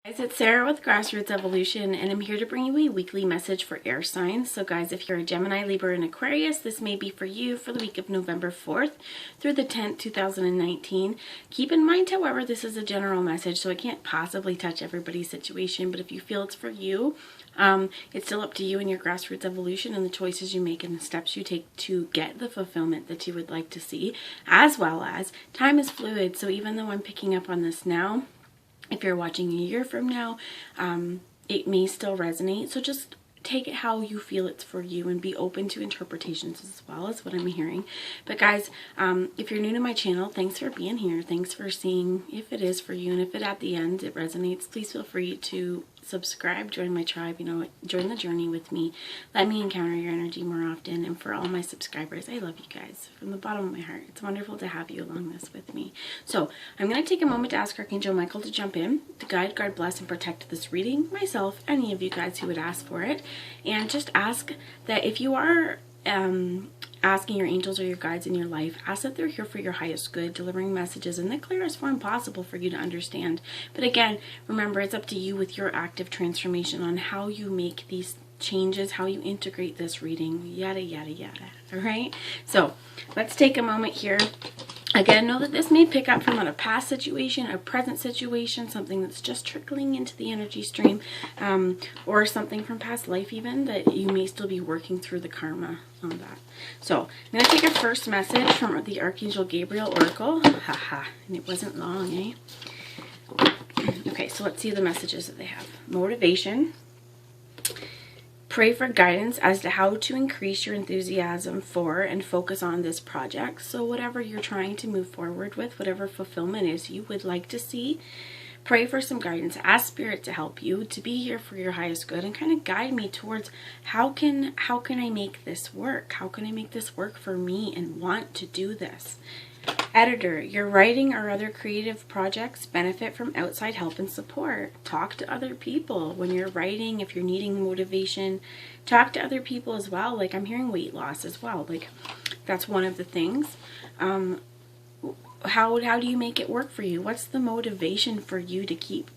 Guys, it's Sarah with Grassroots Evolution, and I'm here to bring you a weekly message for air signs. So guys, if you're a Gemini, Libra, and Aquarius, this may be for you for the week of November 4th through the 10th, 2019. Keep in mind, however, this is a general message, so it can't possibly touch everybody's situation, but if you feel it's for you, it's still up to you and your Grassroots Evolution and the choices you make and the steps you take to get the fulfillment that you would like to see, as well as time is fluid. So even though I'm picking up on this now, if you're watching a year from now, it may still resonate. So just take it how you feel it's for you and be open to interpretations as well, is what I'm hearing. But guys, if you're new to my channel, thanks for being here. Thanks for seeing if it is for you. And if it at the end it resonates, please feel free to subscribe, join my tribe, join the journey with me. Let me encounter your energy more often. And for all my subscribers, I love you guys from the bottom of my heart. It's wonderful to have you along this with me. So I'm going to take a moment to ask Archangel Michael to jump in, to guide, guard, bless, and protect this reading, myself, any of you guys who would ask for it. And just ask that if you are asking your angels or your guides in your life, ask that they're here for your highest good, delivering messages in the clearest form possible for you to understand. But again, remember, it's up to you with your active transformation on how you make these changes, how you integrate this reading, yada, yada, yada. All right? So let's take a moment here. Again, know that this may pick up from a past situation, a present situation, something that's just trickling into the energy stream, or something from past life even, that you may still be working through the karma on that. So I'm going to take a first message from the Archangel Gabriel Oracle. Haha, and it wasn't long, eh? Okay, so let's see the messages that they have. Motivation. Pray for guidance as to how to increase your enthusiasm for and focus on this project. So whatever you're trying to move forward with, whatever fulfillment is you would like to see, pray for some guidance. Ask Spirit to help you, to be here for your highest good, and kind of guide me towards how can I make this work? How can I make this work for me and want to do this? Editor, your writing or other creative projects benefit from outside help and support. Talk to other people when you're writing. If you're needing motivation, talk to other people as well. Like, I'm hearing weight loss as well. Like, that's one of the things. How do you make it work for you? What's the motivation for you to keep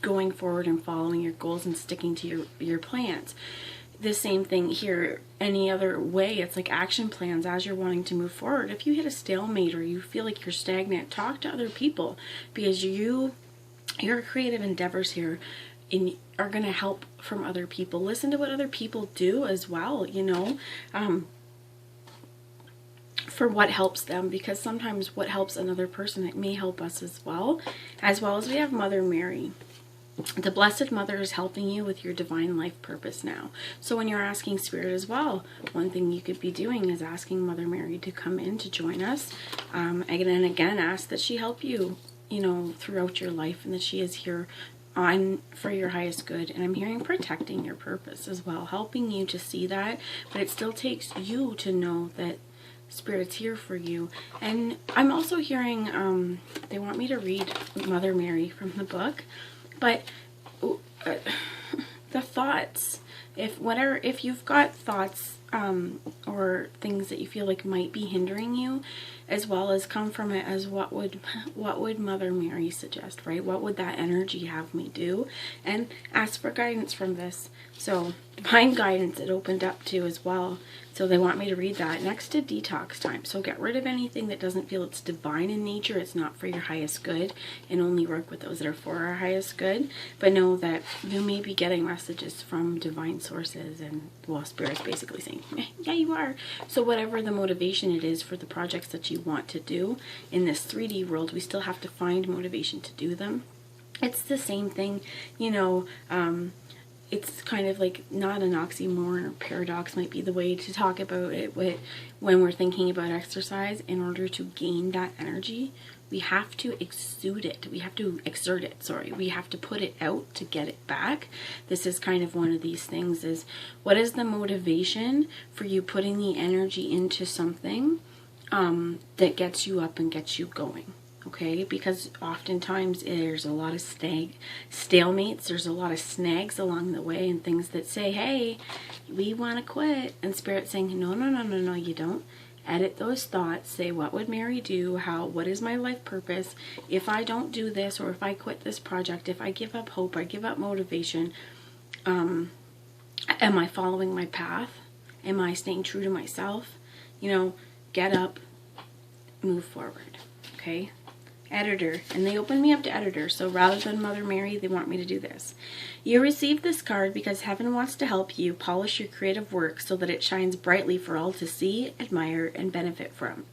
going forward and following your goals and sticking to your plans? The same thing here, any other way, it's like action plans as you're wanting to move forward. If you hit a stalemate or you feel like you're stagnant, talk to other people, because your creative endeavors here are going to help from other people. Listen to what other people do as well, for what helps them, because sometimes what helps another person, it may help us as well as we have Mother Mary. The Blessed Mother is helping you with your divine life purpose now. So when you're asking Spirit as well, one thing you could be doing is asking Mother Mary to come in to join us. And again, ask that she help you, throughout your life, and that she is here for your highest good. And I'm hearing protecting your purpose as well, helping you to see that, but it still takes you to know that Spirit's here for you. And I'm also hearing they want me to read Mother Mary from the book. But the thoughts, if you've got thoughts or things that you feel like might be hindering you, as well as come from it as what would Mother Mary suggest, right? What would that energy have me do? And ask for guidance from this. So divine guidance it opened up to as well. So they want me to read that next to detox time. So get rid of anything that doesn't feel it's divine in nature. It's not for your highest good, and only work with those that are for our highest good. But know that you may be getting messages from divine sources, and Spirit's basically saying, yeah, you are. So whatever the motivation it is for the projects that you want to do in this 3D world, we still have to find motivation to do them. It's the same thing, it's kind of like not an oxymoron or paradox might be the way to talk about it when we're thinking about exercise. In order to gain that energy, we have to exude it. We have to exert it, sorry. We have to put it out to get it back. This is kind of one of these things is, what is the motivation for you putting the energy into something that gets you up and gets you going? Okay, because oftentimes there's a lot of stalemates, there's a lot of snags along the way, and things that say, hey, we want to quit, and Spirit saying, no, you don't. edit those thoughts, say, what would Mary do? What is my life purpose? If I don't do this, or if I quit this project, if I give up hope, I give up motivation, am I following my path? Am I staying true to myself? Get up, move forward. Okay? Editor, and they opened me up to editor, so rather than Mother Mary, they want me to do this. You received this card because heaven wants to help you polish your creative work so that it shines brightly for all to see, admire, and benefit from.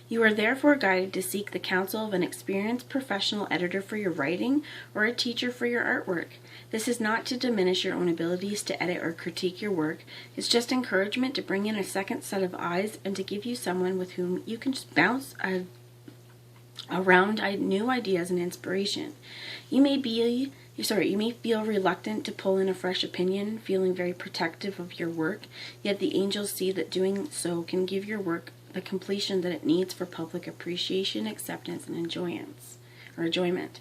You are therefore guided to seek the counsel of an experienced professional editor for your writing or a teacher for your artwork. This is not to diminish your own abilities to edit or critique your work. It's just encouragement to bring in a second set of eyes and to give you someone with whom you can just bounce around new ideas and inspiration. You may feel reluctant to pull in a fresh opinion, feeling very protective of your work, yet the angels see that doing so can give your work the completion that it needs for public appreciation, acceptance, and enjoyment.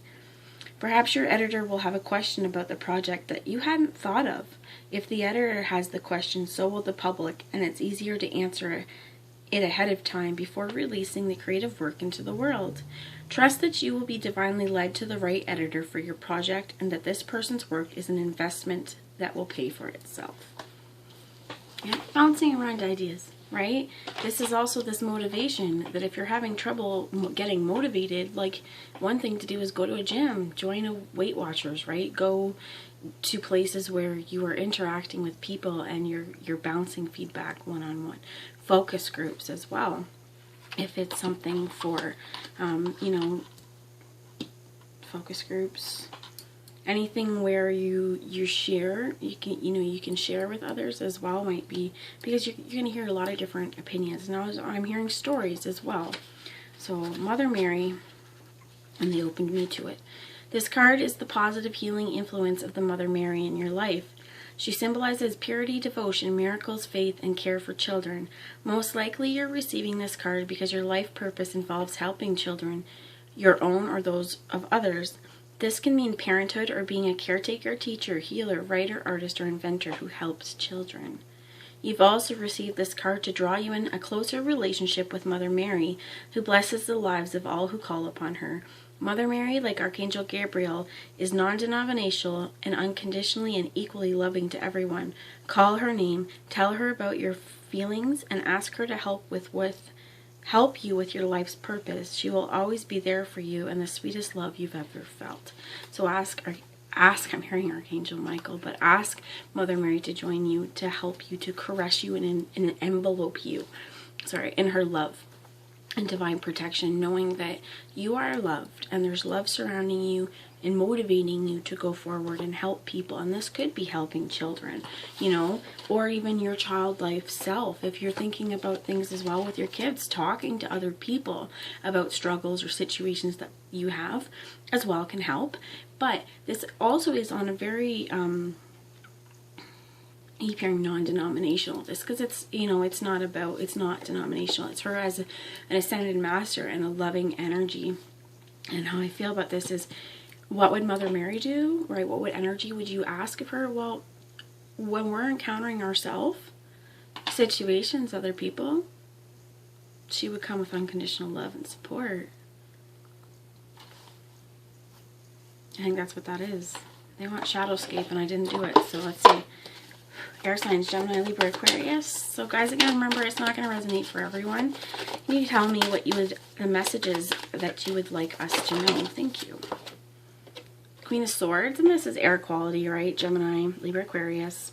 Perhaps your editor will have a question about the project that you hadn't thought of. If the editor has the question, so will the public, and it's easier to answer it ahead of time before releasing the creative work into the world. Trust that you will be divinely led to the right editor for your project and that this person's work is an investment that will pay for itself. Yeah, bouncing around ideas, right? This is also this motivation that if you're having trouble getting motivated, like one thing to do is go to a gym, join a Weight Watchers, right? Go to places where you are interacting with people and you're bouncing feedback one-on-one. Focus groups as well, if it's something for focus groups, anything where you share, you can share with others as well, might be because you're going to hear a lot of different opinions. Now I'm hearing stories as well. So Mother Mary, and they opened me to it. This card is the positive healing influence of the Mother Mary in your life. She symbolizes purity, devotion, miracles, faith, and care for children. Most likely you're receiving this card because your life purpose involves helping children, your own or those of others. This can mean parenthood or being a caretaker, teacher, healer, writer, artist, or inventor who helps children. You've also received this card to draw you in a closer relationship with Mother Mary, who blesses the lives of all who call upon her. Mother Mary, like Archangel Gabriel, is non-denominational and unconditionally and equally loving to everyone. Call her name, tell her about your feelings, and ask her to help you with your life's purpose. She will always be there for you and the sweetest love you've ever felt. So ask, I'm hearing Archangel Michael, but ask Mother Mary to join you, to help you, to caress you and envelope you, in her love and divine protection, knowing that you are loved and there's love surrounding you and motivating you to go forward and help people. And this could be helping children, or even your child life self. If you're thinking about things as well with your kids, talking to other people about struggles or situations that you have as well can help. But this also is on a very keep hearing non-denominational, this because it's it's not denominational. It's her as an ascended master and a loving energy. And how I feel about this is, what would Mother Mary do, right? What energy would you ask of her? Well, when we're encountering ourselves, situations, other people, she would come with unconditional love and support. I think that's what that is. They want Shadowscape and I didn't do it, so let's see. Air signs, Gemini, Libra, Aquarius. So guys, again, remember, it's not going to resonate for everyone. You tell me the messages that you would like us to know. Thank you. Queen of Swords, and this is air quality, right? Gemini, Libra, Aquarius.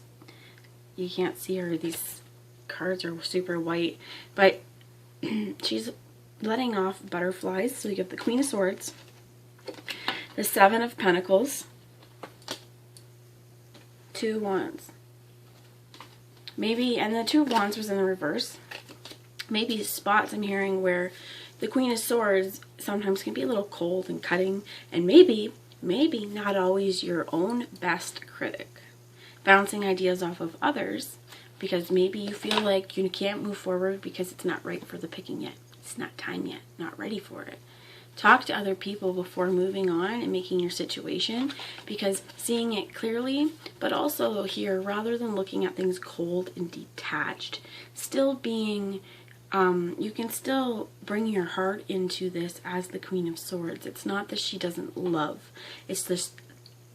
You can't see her. These cards are super white, but she's letting off butterflies. So you have the Queen of Swords, the Seven of Pentacles, Two of Wands. Maybe, and the Two of Wands was in the reverse. Maybe spots I'm hearing where the Queen of Swords sometimes can be a little cold and cutting, and maybe not always your own best critic. Bouncing ideas off of others because maybe you feel like you can't move forward because it's not right for the picking yet. It's not time yet, not ready for it. Talk to other people before moving on and making your situation, because seeing it clearly, but also here, rather than looking at things cold and detached, still being you can still bring your heart into this as the Queen of Swords. It's not that she doesn't love. It's this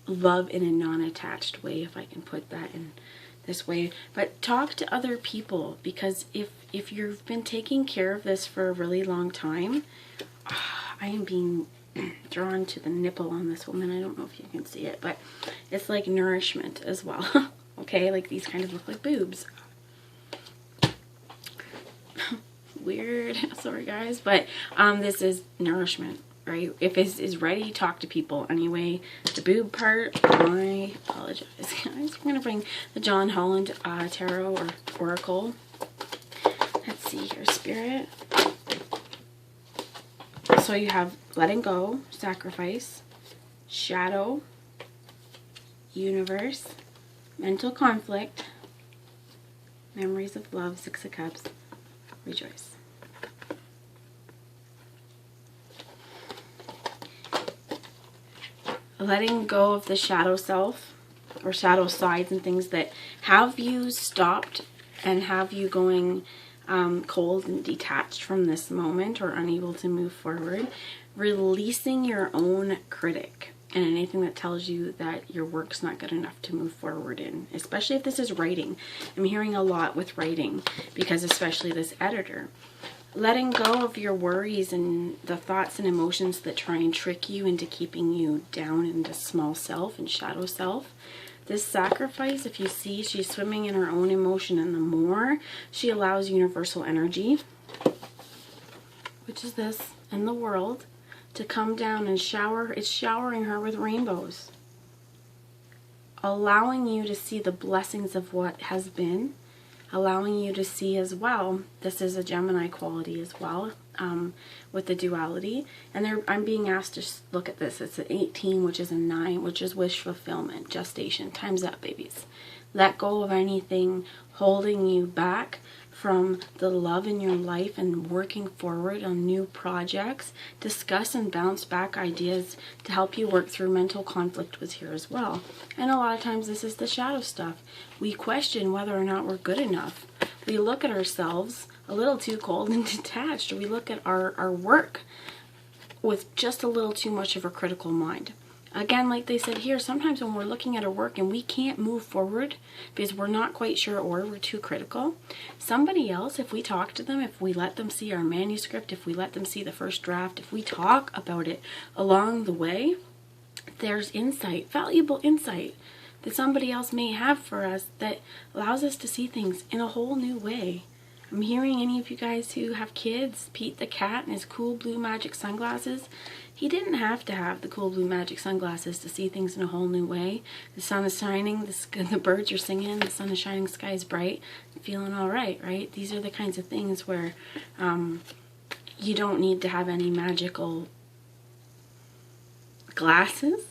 love in a non-attached way, if I can put that in this way. But talk to other people, because if you've been taking care of this for a really long time, I am being drawn to the nipple on this woman. I don't know if you can see it, but it's like nourishment as well. Okay, like these kind of look like boobs. Weird, sorry guys, but this is nourishment, right? If it is ready, talk to people. Anyway, the boob part, I apologize guys. We're gonna bring the John Holland Tarot or Oracle. Let's see here, Spirit. So you have letting go, sacrifice, shadow, universe, mental conflict, memories of love, Six of Cups, rejoice. Letting go of the shadow self or shadow sides and things that have you stopped and have you going cold and detached from this moment or unable to move forward. Releasing your own critic and anything that tells you that your work's not good enough to move forward in, especially if this is writing. I'm hearing a lot with writing, because especially this editor. Letting go of your worries and the thoughts and emotions that try and trick you into keeping you down into small self and shadow self. This sacrifice, if you see, she's swimming in her own emotion, and the more she allows universal energy, which is this, and the world, to come down and shower, it's showering her with rainbows. Allowing you to see the blessings of what has been, allowing you to see as well, this is a Gemini quality as well, with the duality. And I'm being asked to look at this. It's an 18, which is a 9, which is wish fulfillment, gestation. Time's up, babies. Let go of anything holding you back from the love in your life and working forward on new projects. Discuss and bounce back ideas to help you work through mental conflict was here as well. And a lot of times this is the shadow stuff. We question whether or not we're good enough. We look at ourselves a little too cold and detached. We look at our work with just a little too much of a critical mind. Again, like they said here, sometimes when we're looking at our work and we can't move forward because we're not quite sure or we're too critical, somebody else, if we talk to them, if we let them see our manuscript, if we let them see the first draft, if we talk about it along the way, there's insight, valuable insight that somebody else may have for us that allows us to see things in a whole new way. I'm hearing any of you guys who have kids, Pete the cat and his cool blue magic sunglasses, he didn't have to have the cool blue magic sunglasses to see things in a whole new way. The sun is shining, the birds are singing, the sun is shining, the sky is bright, feeling all right, right? These are the kinds of things where you don't need to have any magical glasses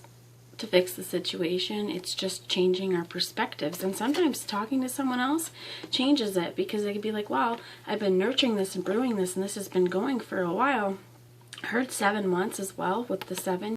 to fix the situation. It's just changing our perspectives. And sometimes talking to someone else changes it, because they could be like, wow, I've been nurturing this and brewing this and this has been going for a while. I heard 7 months as well with the 7.